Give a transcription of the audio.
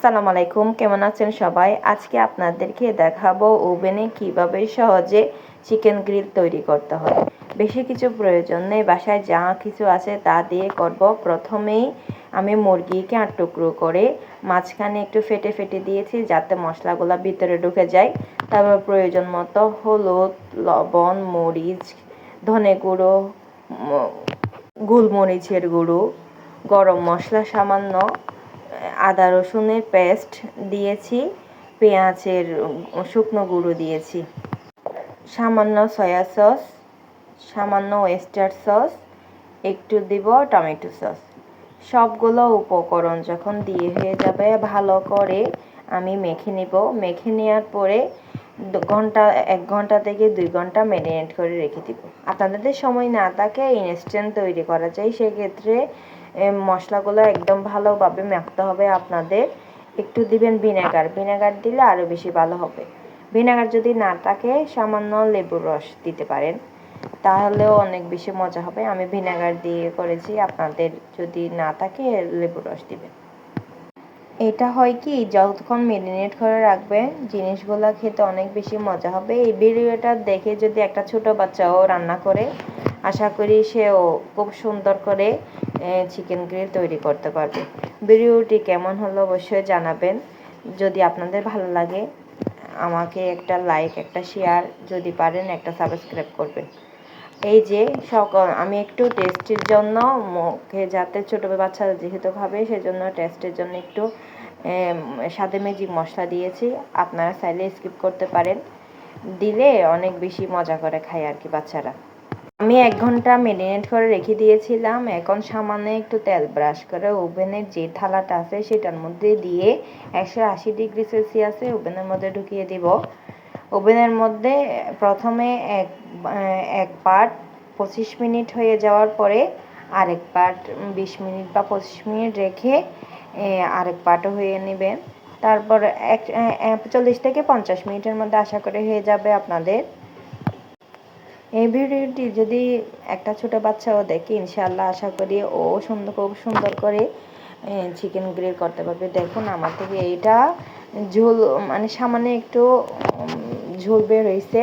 আসসালামু আলাইকুম, কেমন আছেন সবাই? আজকে আপনাদেরকে দেখাবো ওভেনে কিভাবে সহজে চিকেন গ্রিল তৈরি করতে হয়। বেশি কিছু প্রয়োজন নেই, বাসায় যা কিছু আছে তা দিয়ে করব। প্রথমেই আমি মুরগিকে 8 টুকরো করে মাঝখানে একটু ফেটে ফেটে দিয়েছি যাতে মশলাগুলো ভিতরে ঢুকে যায়। তারপর প্রয়োজন মতো হলুদ, লবণ, মরিচ, ধনে গুঁড়ো, গোলমরিচের গুঁড়ো, গরম মশলা সামান্য, আদা রসুনের পেস্ট দিয়েছি, পেঁয়াজের শুকনো গুঁড়ো দিয়েছি, সামান্য সয়া সস, সামান্য ওয়েস্টার সস, একটু দিব টমেটো সস। সবগুলো উপকরণ যখন দিয়ে হয়ে যাবে ভালো করে আমি মেখে নিব। মেখে নেওয়ার পরে 1 ঘন্টা থেকে 2 ঘন্টা ম্যারিনেট করে রেখে দিব। আপনাদের সময় না থাকে ইনস্ট্যান্ট তৈরি করা যায়, সেক্ষেত্রে মশলাগুলো একদম ভালোভাবে মাখতে হবে আপনাদের। একটু দিবেন ভিনেগার দিলে আরও বেশি ভালো হবে। ভিনেগার যদি না থাকে সামান্য লেবুর রস দিতে পারেন, তাহলেও অনেক বেশি মজা হবে। আমি ভিনেগার দিয়ে করেছি, আপনাদের যদি না থাকে লেবুর রস দিবেন। এটা হয় কি, যতক্ষণ ম্যারিনেট করে রাখবেন জিনিসগুলো খেতে অনেক বেশি মজা হবে। এই ভিডিওটা দেখে যদি একটা ছোট বাচ্চাও রান্না করে, আশা করি সেও খুব সুন্দর করে চিকেন গ্রিল তৈরি করতে পারবে। ভিডিওটি কেমন হলো অবশ্যই জানাবেন। যদি আপনাদের ভালো লাগে আমাকে একটা লাইক, একটা শেয়ার, যদি পারেন একটা সাবস্ক্রাইব করবেন। এই যে আমি একটু টেস্টের জন্য মুখে যাতে ছোটো বাচ্চারা যেহেতু খাবে সেজন্য টেস্টের জন্য একটু স্বাদে ম্যাজিক মশলা দিয়েছি। আপনারা চাইলে স্কিপ করতে পারেন, দিলে অনেক বেশি মজা করে খায় আর কি বাচ্চারা। আমি 1 ঘন্টা ম্যারিনেট করে রেখে দিয়েছিলাম। এখন সামান্য একটু তেল ব্রাশ করে ওভেনের যে থালাটা আছে সেটার মধ্যে দিয়ে 180 ডিগ্রি সেলসিয়াসে ওভেনের মধ্যে ঢুকিয়ে দিব। ওভেনের মধ্যে প্রথমে এক পার্ট 25 মিনিট হয়ে যাওয়ার পরে আরেক পার্ট 20 মিনিট বা 25 মিনিট রেখে আরেক পার্টও হয়ে নেবেন। তারপর 40 থেকে 50 মিনিটের মধ্যে আশা করে হয়ে যাবে আপনাদের। এই ভিডিওটি যদি একটা ছোটো বাচ্চাও দেখে ইনশাআল্লাহ আশা করি ও খুব সুন্দর করে চিকেন গ্রিল করতে পারবে। দেখুন আমার থেকে এইটা ঝোল মানে সামান্য একটু ঝোল বের হয়েছে।